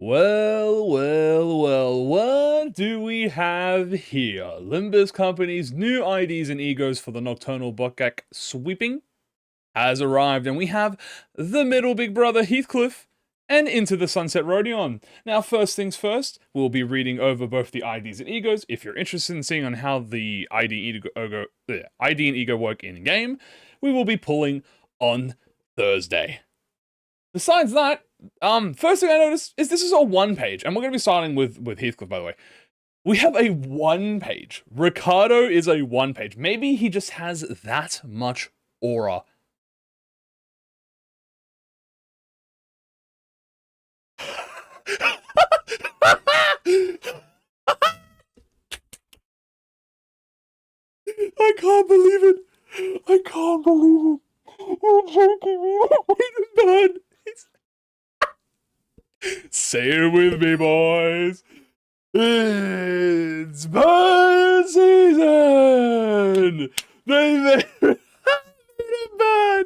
Well, what do we have here? Limbus Company's new IDs and egos for the Nocturnal Bokak sweeping has arrived, and we have the middle big brother Heathcliff and Into the Sunset Rodion. Now, first things first, we'll be reading over both the IDs and egos. If you're interested in seeing on how the ID and ego work in-game, we will be pulling on Thursday. Besides that, first thing I noticed is this is a one page, and we're going to be starting with Heathcliff, by the way. We have a one page. RICARDO is a one page. Maybe he just has that much aura. I can't believe it. I can't believe it. You're joking me. Wait, man. Say it with me, boys. It's bird season. They made him bad.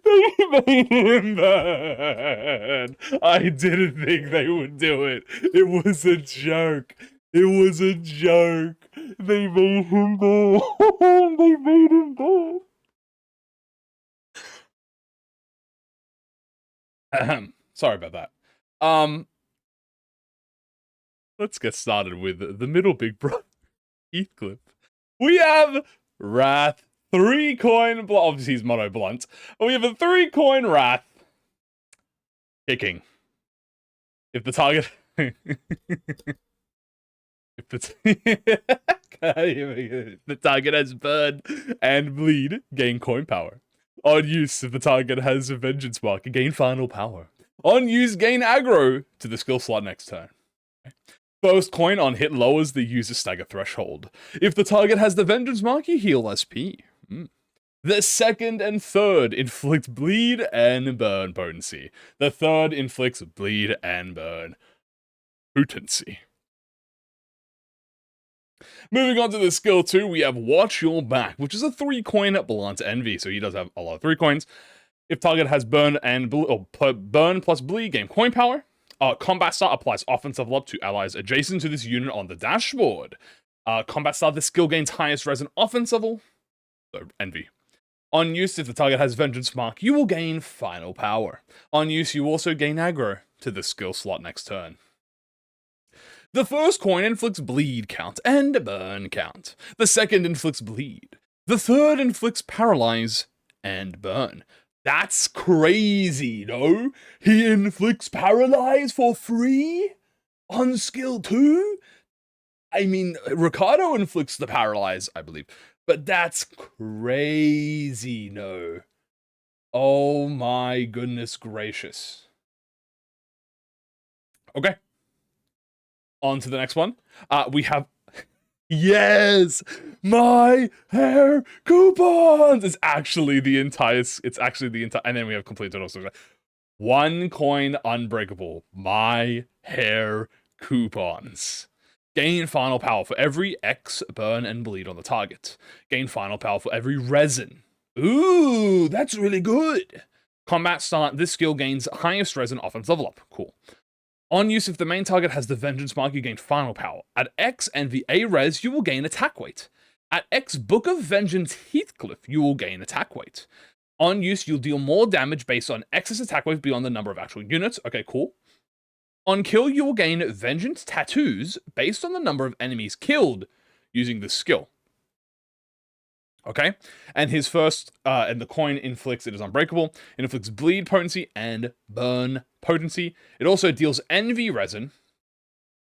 They made him bad. I didn't think they would do it. It was a joke. It was a joke. They made him bad. They made him bad. Sorry about that. Let's get started with the middle big brother, Heathcliff. We have Wrath, 3-coin, obviously he's mono blunt. We have a 3-coin Wrath, kicking. If the target... if the target has burn and bleed, gain coin power. On use, if the target has a vengeance mark, gain final power. On use, gain aggro to the skill slot next turn. First coin on hit lowers the user's stagger threshold. If the target has the vengeance mark, you heal SP. The second and third inflict bleed and burn potency. The third inflicts bleed and burn potency. Moving on to the skill 2, we have Watch Your Back, which is a 3-coin Blunt Envy, so he does have a lot of 3 coins. If target has burn and burn plus bleed, gain coin power. Combat Star applies offensive lob to allies adjacent to this unit on the dashboard. Combat Star, this skill gains highest res and offense level, so Envy. On use, if the target has Vengeance Mark, you will gain final power. On use, you also gain aggro to the skill slot next turn. The first coin inflicts bleed count and burn count. The second inflicts bleed. The third inflicts paralyze and burn. That's crazy, no? He inflicts paralyze for free on skill 2? I mean, RICARDO inflicts the paralyze, I believe. But that's crazy, no? Oh my goodness gracious. Okay. On to the next one. We have... Yes! My hair coupons! It's actually the entire... And then we have complete total. 1 coin unbreakable. My hair coupons. Gain final power for every X, burn, and bleed on the target. Gain final power for every resin. Ooh, that's really good. Combat start. This skill gains highest resin offense level up. Cool. On use, if the main target has the Vengeance Mark, you gain final power. At X and the A res, you will gain attack weight. At X Book of Vengeance Heathcliff, you will gain attack weight. On use, you'll deal more damage based on X's attack weight beyond the number of actual units. Okay, cool. On kill, you will gain Vengeance Tattoos based on the number of enemies killed using this skill. Okay, and his first, and the coin inflicts, it is unbreakable, it inflicts bleed potency and burn potency. It also deals envy resin,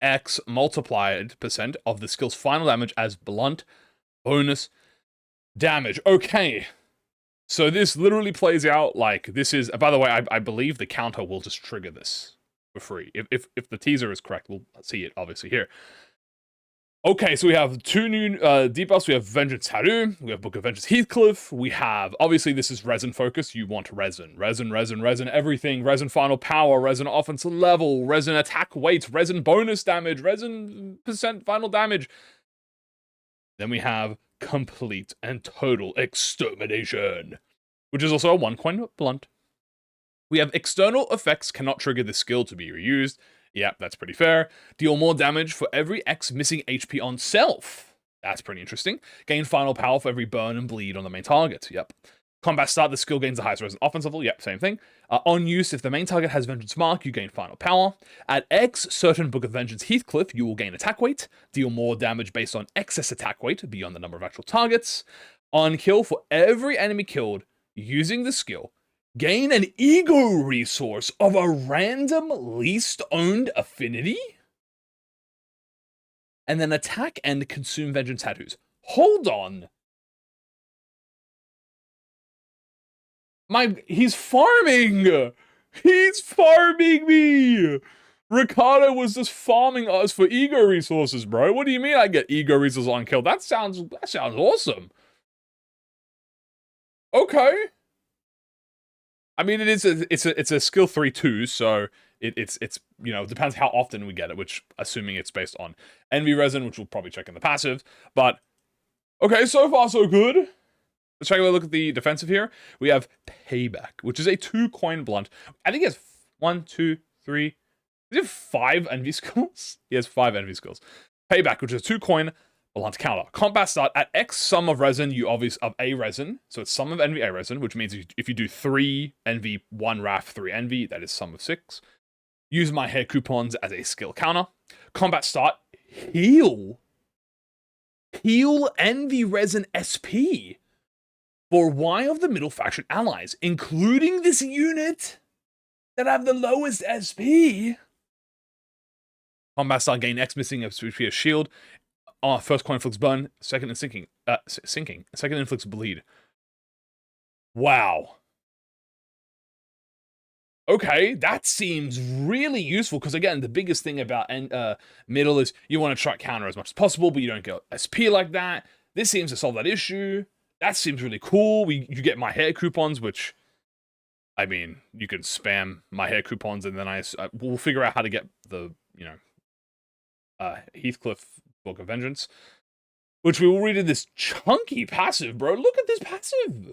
X multiplied % of the skill's final damage as blunt bonus damage. Okay, so this literally plays out like this is, by the way, I believe the counter will just trigger this for free. If the teaser is correct, we'll see it obviously here. Okay, so we have 2 new debuffs. We have Vengeance Tattoo, we have Book of Vengeance Heathcliff, we have, obviously this is resin focused, you want resin, everything, resin final power, resin offensive level, resin attack weight, resin bonus damage, resin % final damage. Then we have Complete and Total Extermination, which is also a 1-coin blunt. We have external effects cannot trigger this skill to be reused. Yep, that's pretty fair. Deal more damage for every X missing HP on self. That's pretty interesting. Gain final power for every burn and bleed on the main target. Yep. Combat start, the skill gains the highest res offense level. Yep, same thing. On use, if the main target has Vengeance Mark, you gain final power. At X, certain Book of Vengeance Heathcliff, you will gain attack weight. Deal more damage based on excess attack weight beyond the number of actual targets. On kill, for every enemy killed using the skill, gain an ego resource of a random least owned affinity. And then attack and consume vengeance tattoos. Hold on. He's farming! He's farming me! RICARDO was just farming us for ego resources, bro. What do you mean I get ego resources on kill? That sounds awesome. Okay. I mean, it's a skill 3 too, so it's you know, depends how often we get it, which assuming it's based on envy resin, which we'll probably check in the passive. But okay, so far so good. Let's take a look at the defensive here. We have Payback, which is a 2-coin blunt. I think he has 1, 2, 3. Does he have 5 envy skills? He has 5 envy skills. Payback, which is a 2-coin blunt counter. Combat start at X sum of resin, you obviously of A resin. So it's sum of envy A resin, which means if you do 3 envy, 1 wrath, 3 envy, that is sum of 6. Use my hair coupons as a skill counter. Combat start, heal envy resin SP for Y of the middle faction allies, including this unit that have the lowest SP. Combat start, gain X missing SP shield. First coin inflicts burn, second and sinking. Second inflicts bleed. Wow. Okay, that seems really useful, because again, the biggest thing about middle is you want to try counter as much as possible, but you don't get SP like that. This seems to solve that issue. That seems really cool. You get my hair coupons, which, I mean, you can spam my hair coupons, and then we'll figure out how to get the, you know, Heathcliff Book of Vengeance, which we will read in this chunky passive, bro. Look at this passive.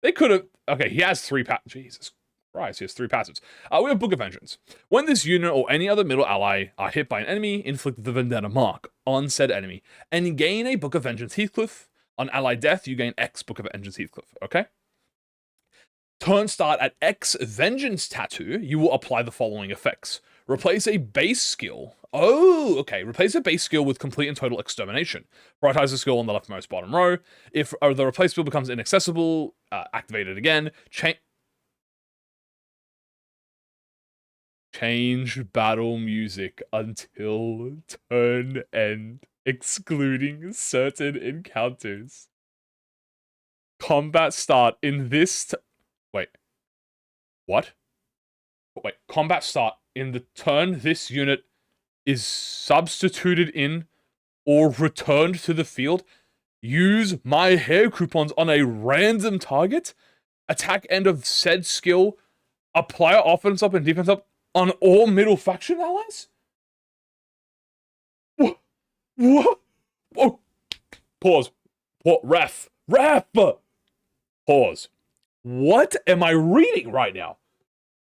They could have... Okay, he has 3 Jesus Christ, he has 3 passives. We have Book of Vengeance. When this unit or any other middle ally are hit by an enemy, inflict the Vendetta mark on said enemy, and gain a Book of Vengeance Heathcliff. On ally death, you gain X Book of Vengeance Heathcliff, okay? Turn start at X Vengeance Tattoo, you will apply the following effects. Replace a base skill. Oh, okay. Replace a base skill with complete and total extermination. Prioritize the skill on the leftmost bottom row. If the replaced skill becomes inaccessible, activate it again. Change battle music until turn end, excluding certain encounters. Combat start in this... Wait. What? Wait, combat start in the turn this unit is substituted in or returned to the field. Use my hair coupons on a random target. Attack end of said skill. Apply offense up and defense up on all middle faction allies? What? What? Oh. Pause. What? Ref. Pause. What am I reading right now?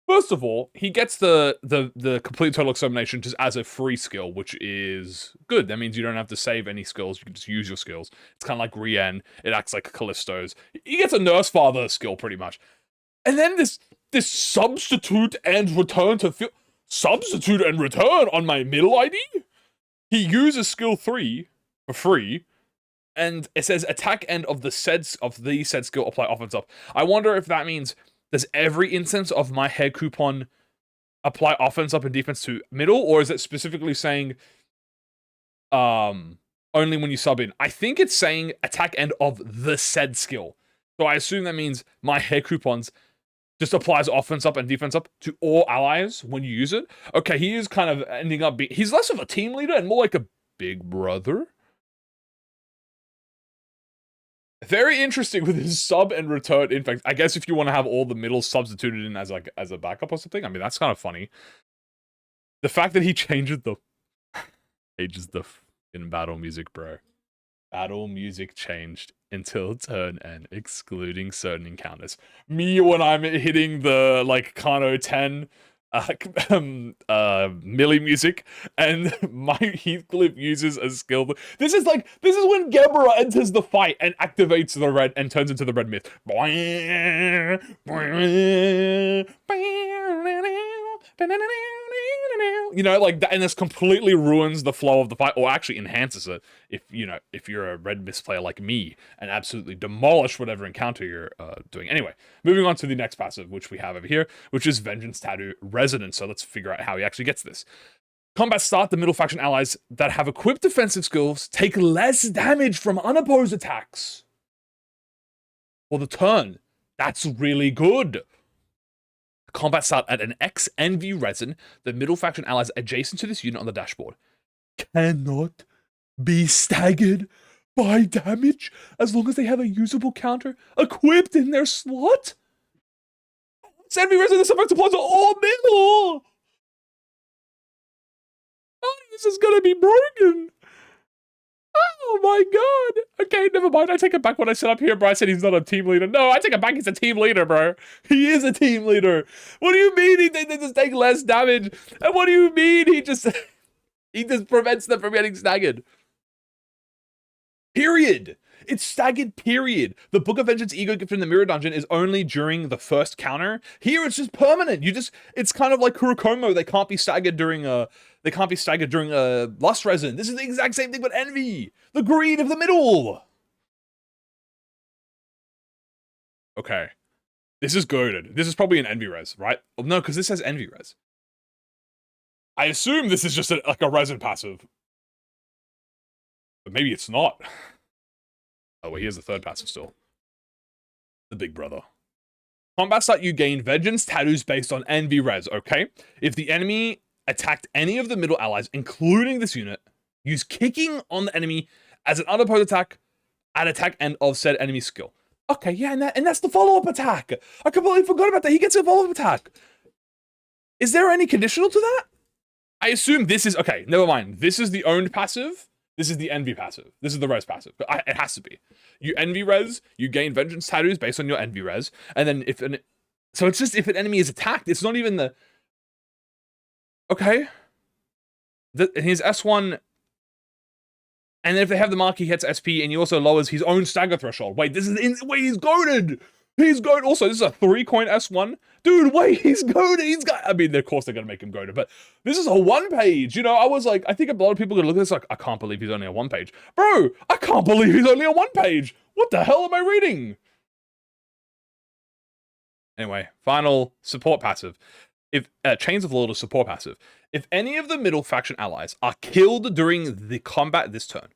First of all, he gets the complete total extermination just as a free skill, which is good. That means you don't have to save any skills. You can just use your skills. It's kind of like Rodion. It acts like Callisto's. He gets a Nurse Father skill, pretty much. And then this substitute and return to field. Substitute and return on my middle ID? He uses skill 3 for free. And it says attack end of the said skill apply offense up. I wonder if that means... Does every instance of my hair coupon apply offense up and defense to middle, or is it specifically saying only when you sub in? I think it's saying attack end of the said skill. So I assume that means my hair coupons just applies offense up and defense up to all allies when you use it. Okay, he is kind of ending up being... He's less of a team leader and more like a big brother. Very interesting with his sub and return. In fact, I guess if you want to have all the middle substituted in as a backup or something, I mean, that's kind of funny. The fact that he changes the in battle music, bro. Battle music changed until turn end, excluding certain encounters. Me when I'm hitting the like Kano 10 melee music, and my Heathcliff uses a skill. This is when Gebra enters the fight and activates the red and turns into the red myth. You know, like that, and this completely ruins the flow of the fight, or actually enhances it if you're a red mist player like me and absolutely demolish whatever encounter you're doing. Anyway, moving on to the next passive, which we have over here, which is Vengeance Tattoo Resonance. So let's figure out how he actually gets this. Combat start, the middle faction allies that have equipped defensive skills take less damage from unopposed attacks for the turn. That's really good. Combat start at an X NV resin. The middle faction allies adjacent to this unit on the dashboard cannot be staggered by damage as long as they have a usable counter equipped in their slot. NV resin, this effect applies to all middle. Oh, this is gonna be broken. Oh my god. Okay, never mind. I take it back what I said up here, bro. I said he's not a team leader. No, I take it back. He's a team leader, bro. He is a team leader. What do you mean they just take less damage? And what do you mean he just prevents them from getting staggered? Period. It's staggered, period. The Book of Vengeance Ego Gift in the Mirror Dungeon is only during the first counter. Here, it's just permanent. It's kind of like Kurokomo. They can't be staggered during Lust Resin. This is the exact same thing, but Envy. The greed of the middle. Okay. This is goated. This is probably an Envy res, right? Oh, no, because this says Envy res. I assume this is just like a resin passive. But maybe it's not. Oh, well, here's the third passive still. The Big Brother. Combat start, you gain Vengeance Tattoos based on Envy res, okay? If the enemy attacked any of the middle allies, including this unit, use kicking on the enemy as an unopposed attack at attack end of said enemy skill. Okay, yeah, and that's the follow-up attack. I completely forgot about that. He gets a follow-up attack. Is there any conditional to that? I assume this is... Okay, never mind. This is the owned passive. This is the Envy passive. This is the res passive. But it has to be. You Envy res, you gain Vengeance Tattoos based on your Envy res, and then so it's just if an enemy is attacked, it's not even the... Okay. His S1... And then if they have the mark, he hits SP, and he also lowers his own stagger threshold. Wait, he's goated! He's goated! Also, this is a 3-coin S1. Dude, wait, he's goated! I mean, of course they're gonna make him goated, but this is a 1-page. You know, I was like, I think a lot of people are gonna look at this like, I can't believe he's only a 1-page. Bro, I can't believe he's only a 1-page! What the hell am I reading? Anyway, final support passive. If Chains of Lord is support passive. If any of the middle faction allies are killed during the combat this turn,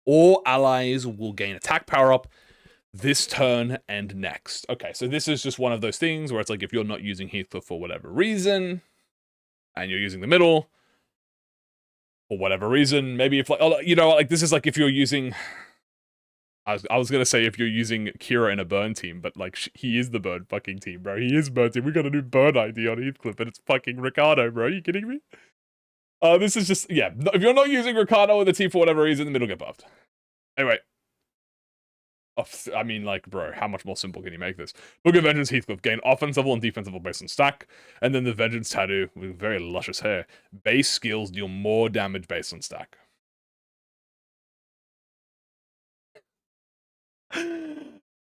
all allies will gain attack power up this turn and next. Okay, so this is just one of those things where it's like if you're not using Heathcliff for whatever reason, and you're using the middle for whatever reason, maybe if like this is like if you're using. I was gonna say if you're using Kira in a burn team, but like he is the burn fucking team, bro. He is burn team. We got a new burn ID on Heathcliff, and it's fucking Ricardo, bro. Are you kidding me? This is just if you're not using Ricardo in the team for whatever reason, the middle get buffed. Anyway, I mean, like, bro, how much more simple can you make this? Book of Vengeance Heathcliff gain offensive and defensive based on stack, and then the Vengeance Tattoo with very luscious hair. Base skills deal more damage based on stack.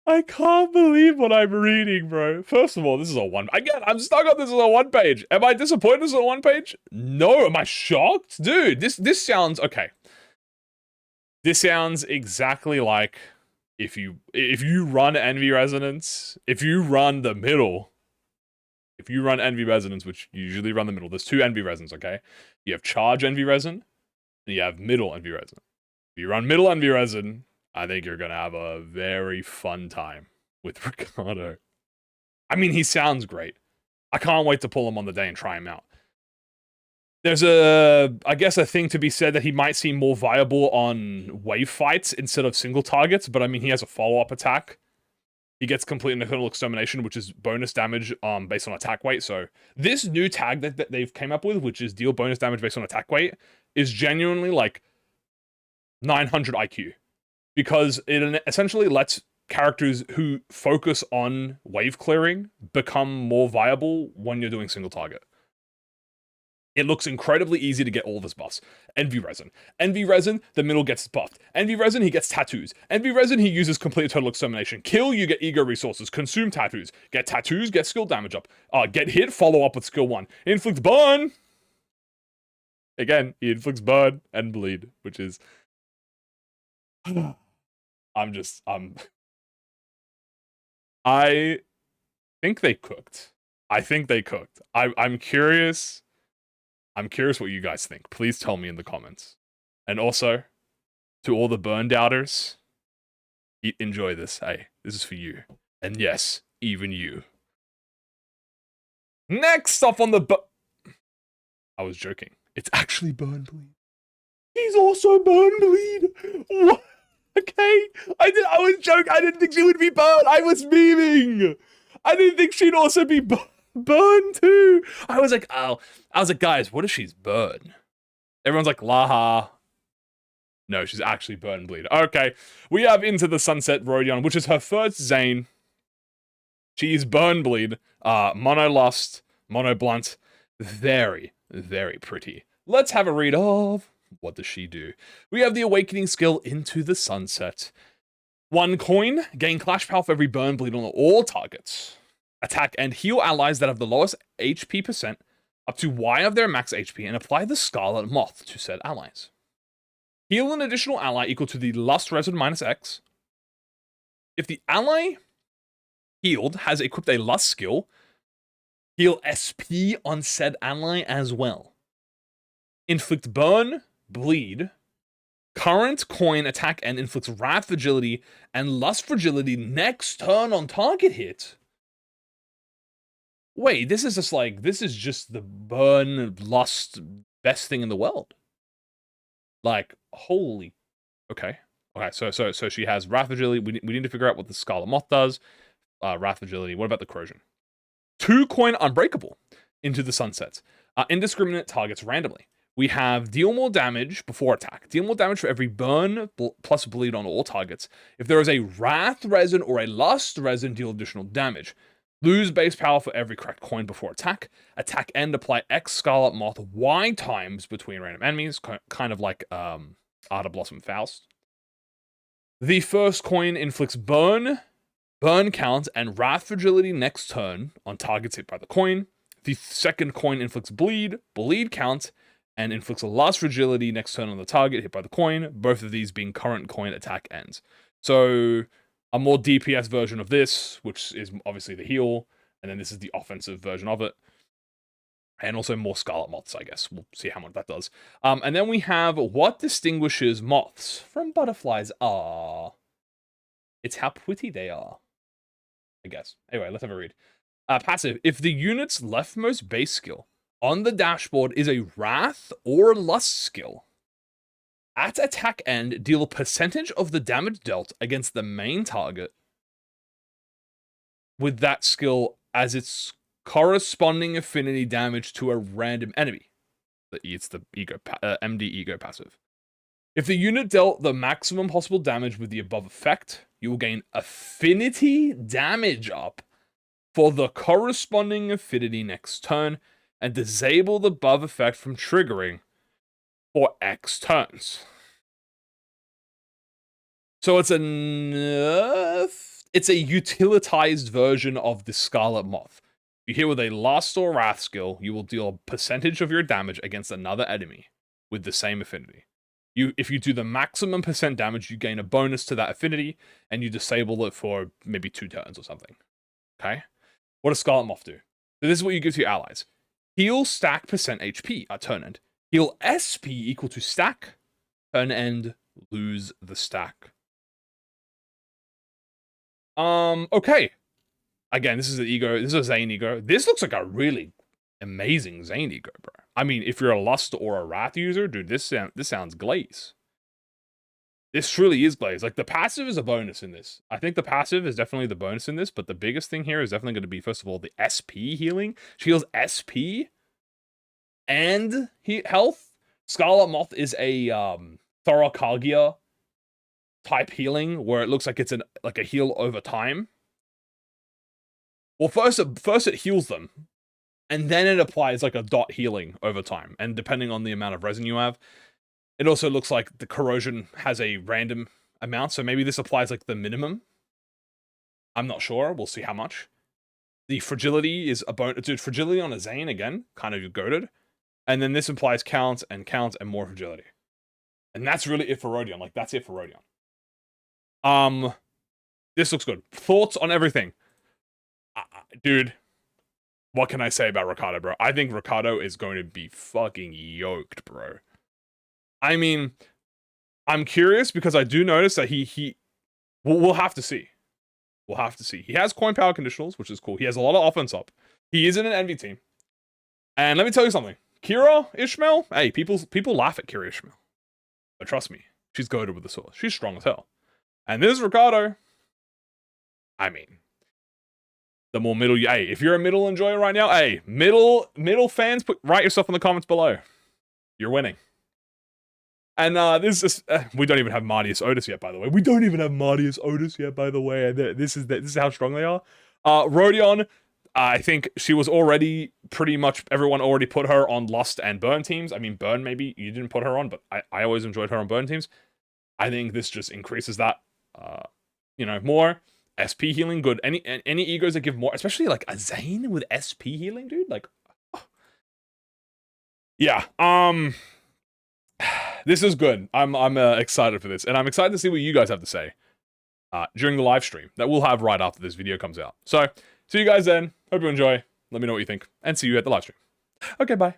I can't believe what I'm reading, bro. First of all, this is a 1... Again, I'm stuck on this as a 1-page. Am I disappointed this is a 1-page? No. Am I shocked? Dude, this sounds... Okay. This sounds exactly like if you run Envy Resonance, if you run the middle, if you run Envy Resonance, which you usually run the middle, there's 2 Envy Resons, okay? You have Charge Envy Resin, and you have Middle Envy Resin. If you run Middle Envy Resin, I think you're going to have a very fun time with Ricardo. I mean, he sounds great. I can't wait to pull him on the day and try him out. There's I guess a thing to be said that he might seem more viable on wave fights instead of single targets, but I mean, he has a follow-up attack. He gets complete nocturnal extermination, which is bonus damage based on attack weight. So this new tag that they've came up with, which is deal bonus damage based on attack weight, is genuinely like 900 IQ. Because it essentially lets characters who focus on wave clearing become more viable when you're doing single target. It looks incredibly easy to get all of his buffs. Envy Resin. Envy Resin, the middle gets buffed. Envy Resin, he gets tattoos. Envy Resin, he uses complete total extermination. Kill, you get ego resources. Consume tattoos. Get tattoos, get skill damage up. Get hit, follow up with skill 1. Inflict burn. Again, he inflicts burn and bleed, which is... I think they cooked. I'm curious. I'm curious what you guys think. Please tell me in the comments. And also, to all the burn doubters, enjoy this. Hey, this is for you. And yes, even you. Next up on the I was joking. It's actually burn bleed. He's also burn bleed. What? Okay, I was joking. I didn't think she would be burned. I was memeing. I didn't think she'd also be burned too. I was like, guys, what if she's burned? Everyone's like, Laha. No, she's actually burn and bleed. Okay, we have Into the Sunset Rodion, which is her first Zane. She's burn bleed, mono lust, mono blunt, very, very pretty. Let's have a read of what does she do. We have the Awakening skill Into the Sunset. 1 coin, gain clash power for every burn bleed on all targets. Attack and heal allies that have the lowest HP percent up to Y of their max HP and apply the Scarlet Moth to said allies. Heal an additional ally equal to the Lust Resin minus X. If the ally healed has equipped a Lust skill, heal SP on said ally as well. Inflict burn, bleed, current coin attack and inflicts Wrath Fragility and Lust Fragility next turn on target hit. Wait, this is just the burn lust best thing in the world. Like, holy, okay, so she has Wrath Fragility. We need to figure out what the Scarlet Moth does. Wrath Fragility. What about the Corrosion? 2 coin Unbreakable Into the Sunset. Indiscriminate targets randomly. We have deal more damage before attack. Deal more damage for every burn plus bleed on all targets. If there is a Wrath Resin or a Lust Resin, deal additional damage. Lose base power for every cracked coin before attack. Attack end, apply X Scarlet Moth Y times between random enemies, kind of like Art of Blossom Faust. The first coin inflicts burn count, and Wrath Fragility next turn on targets hit by the coin. The second coin inflicts bleed count, and inflicts a Lust Fragility next turn on the target hit by the coin, both of these being current coin attack ends. So a more DPS version of this, which is obviously the heal, and then this is the offensive version of it. And also more Scarlet Moths, I guess. We'll see how much that does. And then we have what distinguishes moths from butterflies. It's how pretty they are, I guess. Anyway, let's have a read. Passive. If the unit's leftmost base skill on the dashboard is a Wrath or Lust skill, at attack end, deal a percentage of the damage dealt against the main target with that skill as its corresponding affinity damage to a random enemy. It's the MD Ego passive. If the unit dealt the maximum possible damage with the above effect, you will gain affinity damage up for the corresponding affinity next turn and disable the above effect from triggering for X turns. So it's a utilitized version of the Scarlet Moth. If you hit with a Lust or Wrath skill, you will deal a percentage of your damage against another enemy with the same affinity. If you do the maximum percent damage, you gain a bonus to that affinity, and you disable it for maybe 2 turns or something. Okay? What does Scarlet Moth do? So this is what you give to your allies. Heal stack percent HP at turn end. Heal SP equal to stack. Turn end, lose the stack. Okay. Again, this is an ego. This is a Zane ego. This looks like a really amazing Zane ego, bro. I mean, if you're a Lust or a Wrath user, dude, this sounds glaze. This truly is glaze. Like, the passive is a bonus in this. I think the passive is definitely the bonus in this, but the biggest thing here is definitely going to be, first of all, the SP healing. She heals SP and health. Scarlet Moth is a Thorokagia type healing where it looks like it's like a heal over time. Well, first it heals them, And then it applies like a dot healing over time. And depending on the amount of resin you have, it also looks like the corrosion has a random amount. So maybe this applies like the minimum. I'm not sure. We'll see how much. The fragility is a bonus. Dude, fragility on a Zane, again, kind of goated. And then this implies counts and more fragility. And that's really it for Rodion. Like, that's it for Rodion. This looks good. Thoughts on everything? Dude, what can I say about RICARDO, bro? I think RICARDO is going to be fucking yoked, bro. I mean, I'm curious because I do notice that we'll have to see. We'll have to see. He has coin power conditionals, which is cool. He has a lot of offense up. He is in an envy team. And let me tell you something. Kira Ishmael, hey, people laugh at Kira Ishmael. But trust me, she's goated with the sword. She's strong as hell. And this RICARDO, I mean, the more middle you, hey, if you're a middle enjoyer right now, hey, middle fans, write yourself in the comments below. You're winning. And this is we don't even have Martius Otis yet, by the way. We don't even have Martius Otis yet, by the way. This is how strong they are. Rodion, I think she was already pretty much, everyone already put her on Lust and Burn teams. I mean, Burn maybe you didn't put her on, but I always enjoyed her on Burn teams. I think this just increases that, you know, more. SP healing, good. Any egos that give more, especially like a Zane with SP healing, dude. Like, oh. Yeah. This is good. I'm excited for this, and I'm excited to see what you guys have to say during the live stream that we'll have right after this video comes out. So, see you guys then. Hope you enjoy. Let me know what you think, and see you at the live stream. Okay, bye.